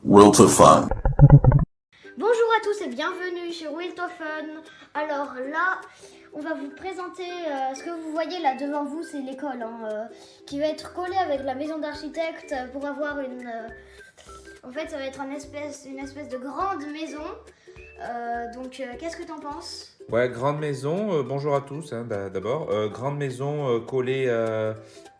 Will to Fun. Bonjour à tous et bienvenue sur Will to Fun. Alors là, on va vous présenter ce que vous voyez là devant vous, c'est l'école qui va être collée avec la maison d'architecte pour avoir une... en fait, ça va être une espèce de grande maison. Qu'est-ce que t'en penses? Ouais, grande maison, bonjour à tous d'abord. Grande maison collée,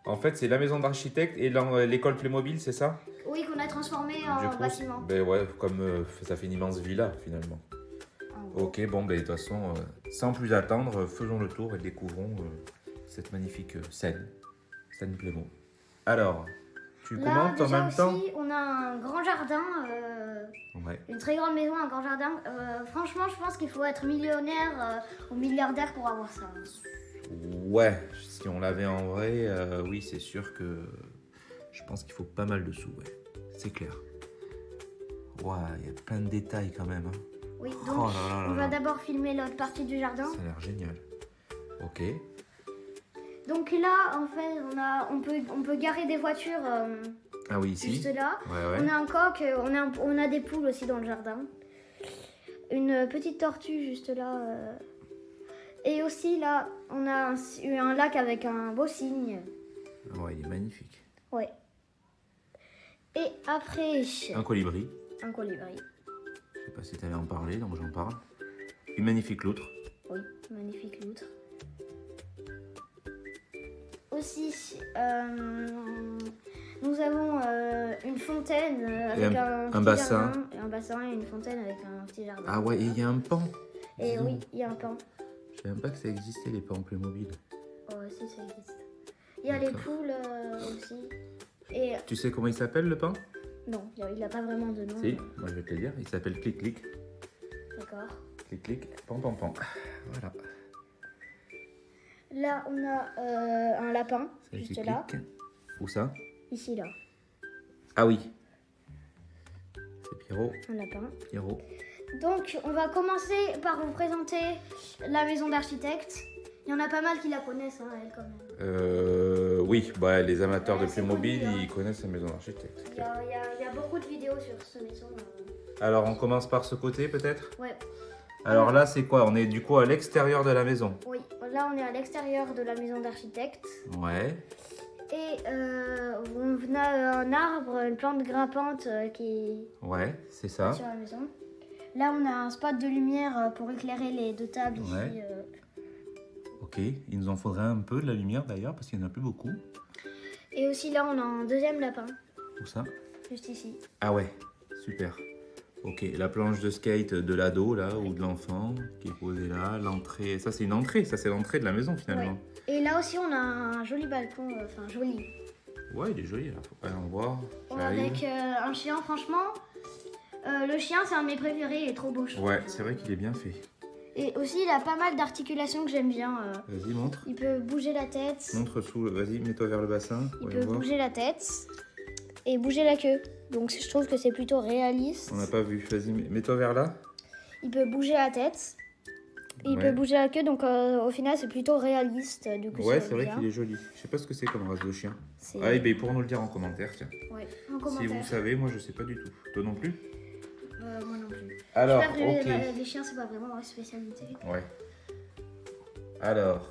en fait c'est la maison d'architecte et l'école Playmobil, c'est ça? Oui, qu'on a transformé Du en coup, bâtiment. ben ouais, comme ça fait une immense villa finalement. Ok, bon, ben de toute façon, sans plus attendre, faisons le tour et découvrons cette magnifique scène Playmo. Alors, tu Là, commentes en déjà même temps? aussi, on a un grand jardin, Ouais. une très grande maison, un grand jardin. Franchement, je pense qu'il faut être millionnaire ou milliardaire pour avoir ça. Ouais, si on l'avait en vrai, oui, c'est sûr que je pense qu'il faut pas mal de sous, ouais. C'est clair. Ouah, il y a plein de détails quand même. Hein. Oui, Oh donc là là là on va là. d'abord filmer l'autre partie du jardin. Ça a l'air génial. Ok. Donc là, en fait, on peut garer des voitures Ah oui, ici. juste là. Ouais, On ouais. a un coq, on a des poules aussi dans le jardin. Une petite tortue juste là. Et aussi là, on a un lac avec un beau cygne. Ouais, il est magnifique. Ouais. Et après, Un colibri. un colibri. Je sais pas si tu allais en parler, donc j'en parle. Une magnifique loutre. Oui, magnifique loutre. Aussi, nous avons une fontaine avec un petit bassin. jardin, un bassin et une fontaine avec un petit jardin. Ah ouais, et il y a un pan. Et Dis oui, donc. il y a un pan. Je savais même pas que ça existait, les pans Playmobil. Oh, si, ça existe. Il y a les D'accord. poules aussi. Et Tu sais comment il s'appelle le pan? non, il n'a pas vraiment de nom. Si, moi je vais te le dire. Il s'appelle Clic Clic. D'accord. Clic Clic, pan pan pan. Voilà. Là, on a un lapin, C'est juste Clic là. Clic. Où ça? Ici, là. Ah oui. C'est Pierrot. Un lapin. Pierrot. Donc, on va commencer par vous présenter la maison d'architecte. Il y en a pas mal qui la connaissent, hein, elle, quand même. Oui, bah, les amateurs Ouais, de c'est Playmobil, connu, hein. ils connaissent la maison d'architecte. Il y a beaucoup de vidéos sur cette maison. Alors, on commence par ce côté, peut-être? Ouais. Alors là, c'est quoi? On est du coup à l'extérieur de la maison. Oui, là, on est à l'extérieur de la maison d'architecte. Ouais. Et on a un arbre, une plante grimpante qui Ouais, c'est est ça. sur la maison. Là, on a un spot de lumière pour éclairer les deux tables ici. Ouais. Ok, il nous en faudrait un peu de la lumière d'ailleurs, parce qu'il n'y en a plus beaucoup. Et aussi, là, on a un deuxième lapin, Où ça? juste ici. Ah ouais, super. Ok, la planche de skate de l'ado là, ou de l'enfant, qui est posée là. L'entrée, ça c'est une entrée, ça c'est l'entrée de la maison finalement. Et là aussi, on a un joli balcon, enfin joli. Ouais, il est joli là, faut pas en voir. Avec un chien, franchement. Le chien, c'est un de mes préférés, il est trop beau. je trouve. Ouais, c'est vrai qu'il est bien fait. Et aussi, il a pas mal d'articulations que j'aime bien. Vas-y, montre. Il peut bouger la tête, Montre sous, vas-y, mets-toi vers le bassin. il voyons peut voir. bouger la tête et bouger la queue. Donc je trouve que c'est plutôt réaliste. On n'a pas vu, vas-y, mets-toi vers là. Il peut bouger la tête et il Ouais. peut bouger la queue, donc au final, c'est plutôt réaliste. Du coup, Ouais, c'est vrai qu'il est joli. Je sais pas ce que c'est comme race de chien. C'est... Ah, et ben pour nous le dire en commentaire, tiens. Ouais, en Si commentaire. vous savez, moi je sais pas du tout. Toi non plus? Moi non plus. Alors, Je sais pas, ok. les chiens, c'est pas vraiment ma spécialité. Ouais. Alors,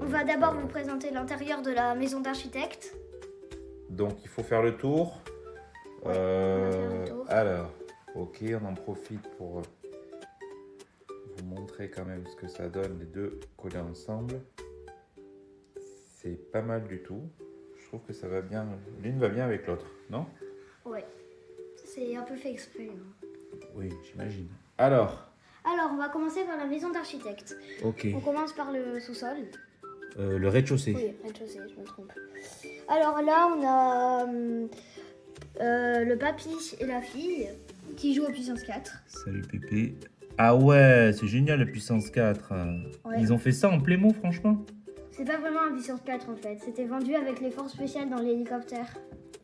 On va d'abord vous présenter l'intérieur de la maison d'architecte. donc il faut faire le tour. Ouais, on va faire le tour. Alors, ok, on en profite pour vous montrer quand même ce que ça donne les deux collés ensemble. C'est pas mal du tout. Je trouve que ça va bien. L'une va bien avec l'autre, non? Ouais, c'est un peu fait exprès. Hein. Oui, j'imagine. Alors, On va commencer par la maison d'architecte. ok. On commence par le sous-sol. Le rez-de-chaussée. Oui, rez-de-chaussée, je me trompe. Alors là, on a le papy et la fille qui jouent au puissance 4. Salut Pépé. Ah ouais, c'est génial la puissance 4. Ouais. Ils ont fait ça en Playmo, franchement. C'est pas vraiment un puissance 4 en fait. C'était vendu avec les forces spéciales dans l'hélicoptère.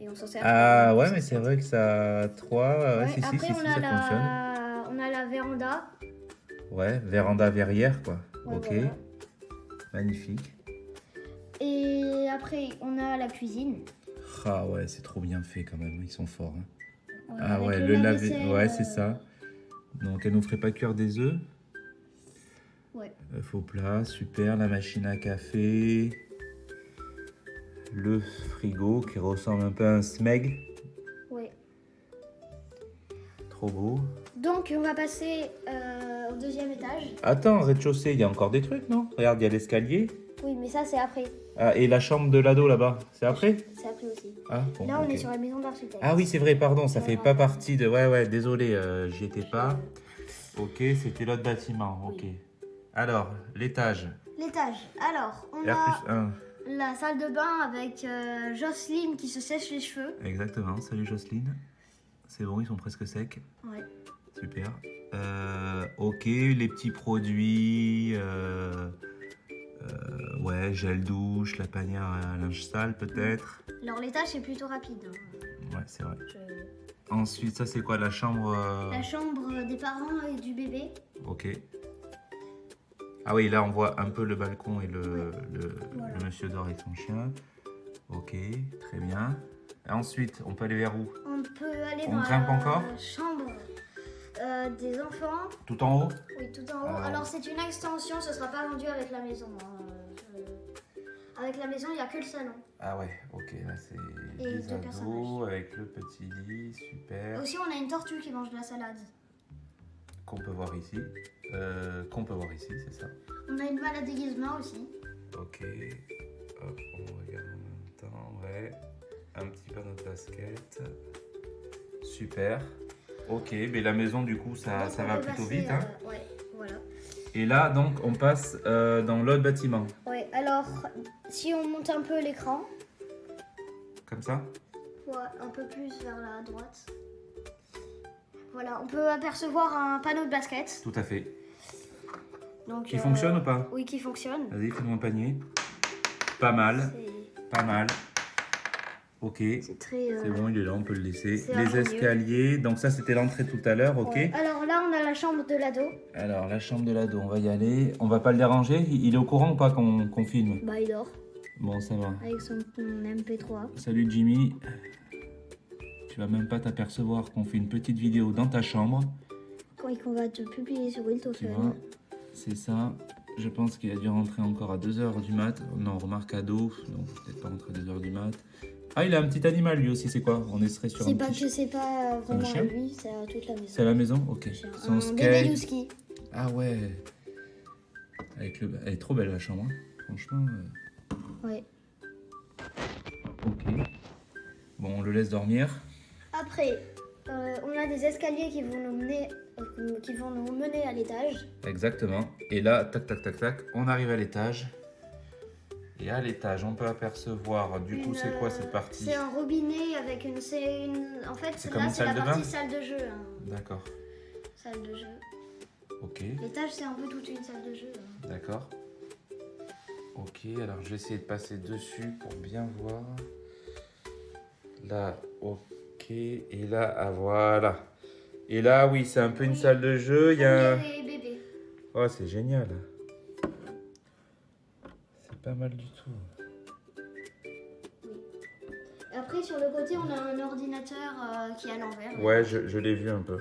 Et on s'en sert. Ah pour ouais, la mais puissance c'est 4. vrai que ça a 3. Ouais, Ouais, si, après, si, on ça a fonctionne. on a la véranda. Ouais, véranda verrière, quoi. Ouais, ok, voilà. magnifique. Et après, on a la cuisine. Ah ouais, c'est trop bien fait quand même, ils sont forts. Hein. Ouais, Ah avec ouais, le le laver, lave-vaisselle, ouais, c'est ça. Donc elle nous ferait pas cuire des œufs. Ouais. Faux plat, super. La machine à café. Le frigo qui ressemble un peu à un smeg. Ouais. Trop beau. Donc on va passer au deuxième étage. Attends, rez-de-chaussée, il y a encore des trucs, non? Regarde, il y a l'escalier. Oui, mais ça c'est après. Ah, et la chambre de l'ado là-bas, c'est après? C'est après aussi. Ah, bon, Là on ok. est sur la maison d'architecte. Ah oui, c'est vrai, pardon, ça Ouais, fait ouais. pas partie de... Ouais, ouais, désolé, j'y étais pas. Ok, c'était l'autre bâtiment, ok. Alors, l'étage. L'étage. Alors, on a la salle de bain avec Jocelyne qui se sèche les cheveux. Exactement, salut Jocelyne. C'est bon, ils sont presque secs. Ouais. Super. Ok, les petits produits. Ouais, gel douche, la panière à linge sale peut-être. Alors l'étage c'est plutôt rapide. Hein. Ouais, c'est vrai. Ensuite, ça c'est quoi, la chambre La chambre des parents et du bébé. Ok. Ah oui, là on voit un peu le balcon et Voilà. le monsieur dort avec son chien. Ok, très bien. Et ensuite, on peut aller vers où? On peut aller On dans grimpe la encore chambre des enfants. Tout en haut? Oui, tout en haut. Alors c'est une extension, ce sera pas vendu avec la maison. Hein. Avec la maison, il n'y a que le salon. Ah ouais, ok, là c'est Et les deux ados personnages. avec le petit lit, super. Aussi, on a une tortue qui mange de la salade. Qu'on peut voir ici. C'est ça. On a une balle à déguisement aussi. Ok. Hop, on regarde en même temps, ouais. Un petit panneau de basket. Super. Ok, mais la maison du coup ça Donc, on va peut plutôt passer, vite. Hein. Ouais, voilà. Et là donc on passe dans l'autre bâtiment. Ouais, alors si on monte un peu l'écran, Comme ça? ouais, un peu plus vers la droite. Voilà, on peut apercevoir un panneau de basket. Tout à fait. Donc, Qui fonctionne ou pas? Oui, qui fonctionne. Vas-y, fais-moi un panier. Pas mal, C'est- pas mal. Ok. C'est très. C'est bon, il est là, on peut le laisser. c'est Les harmonieux. escaliers, donc ça c'était l'entrée tout à l'heure, ok. Ouais. Alors là, on a la chambre de l'ado. Alors la chambre de l'ado, on va y aller. On va pas le déranger, il est au courant ou pas qu'on filme? Bah, il dort Bon, ça va. avec son MP3. Salut Jimmy. Tu vas même pas t'apercevoir qu'on fait une petite vidéo dans ta chambre. Quand on va te publier sur Tu Wiltofen. vois, c'est ça. Je pense qu'il a dû rentrer encore à 2h du mat. Non, remarque ado, donc peut-être pas rentrer à 2h du mat. Ah, il a un petit animal lui aussi, c'est quoi? On serait sur C'est un pas petit... que c'est pas vraiment chien à lui, c'est à toute la maison. C'est à la maison? Ok. Son Un skate. bébé Youski. Ah ouais. Elle est trop belle la chambre, hein. Franchement. Ouais. Ok. Bon, on le laisse dormir. Après, on a des escaliers qui vont nous mener à l'étage. Exactement. Et là, tac, tac, tac, tac, on arrive à l'étage. Et à l'étage, on peut apercevoir, du coup, c'est quoi cette partie? C'est un robinet avec une... En fait, C'est comme là, une c'est la salle de partie bain salle de jeu. Hein. D'accord. Salle de jeu. Ok. L'étage, c'est un peu toute une salle de jeu. Hein. D'accord. Ok, alors je vais essayer de passer dessus pour bien voir. Là, ok. Et là, ah voilà. Et là, oui, c'est un peu une salle de jeu. Il y a... Il y a des bébés. Oh, c'est génial. C'est pas mal du tout. Après, sur le côté, on a un ordinateur qui est à l'envers. Ouais, je l'ai vu un peu.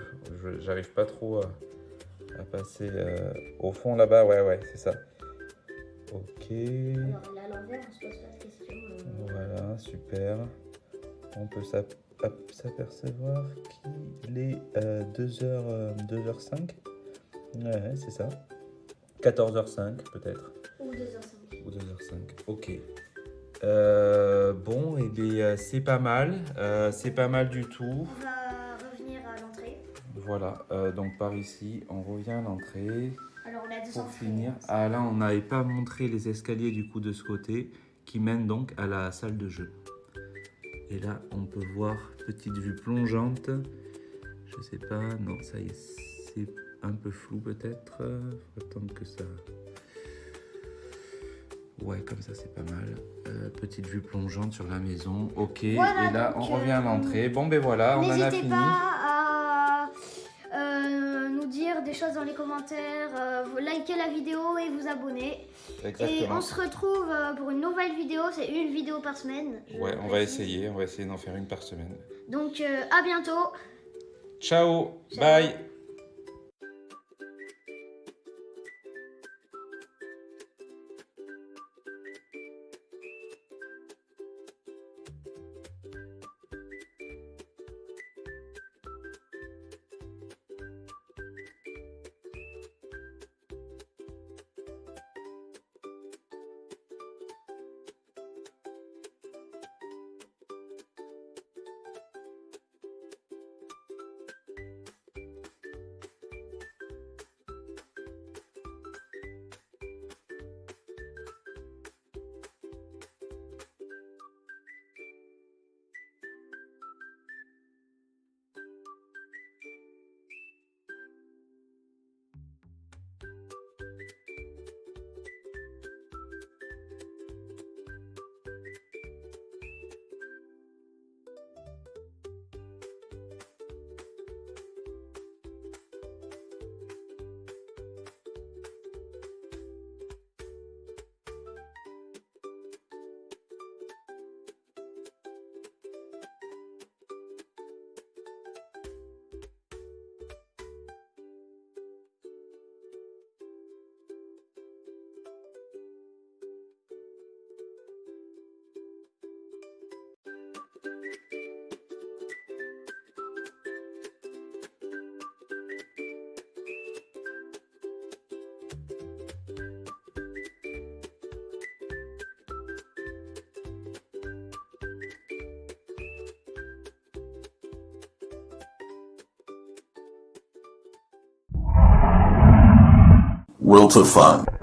J'arrive pas trop à passer au fond là-bas. Ouais, c'est ça. Ok. Alors, là, à l'envers, on se pose pas de questions. Voilà, super. On peut s'apercevoir qu'il est 2h05. Ouais, c'est ça. 14h05 peut-être. Ou 2h05. Ou 2h05. Ok. Bon, et bien c'est pas mal. C'est pas mal du tout. On va revenir à l'entrée. Voilà, donc par ici, on revient à l'entrée. Alors, on a deux Pour entrées. finir, ah là, on n'avait pas montré les escaliers du coup de ce côté qui mènent donc à la salle de jeu. Et là, on peut voir petite vue plongeante. Je sais pas, non, ça y est, c'est un peu flou peut-être. Faut attendre que ça. Ouais, comme ça, c'est pas mal. Petite vue plongeante sur la maison. Ok, Voilà, et là, on donc, revient à l'entrée. Bon, ben voilà, on en a N'hésitez fini. pas à nous dire des choses dans les commentaires, vous likez la vidéo et vous abonnez. Exactement. Et on se retrouve pour une nouvelle vidéo, c'est une vidéo par semaine. Ouais, on va essayer d'en faire une par semaine. Donc à bientôt. Ciao. Ciao. Bye. Will to Fun.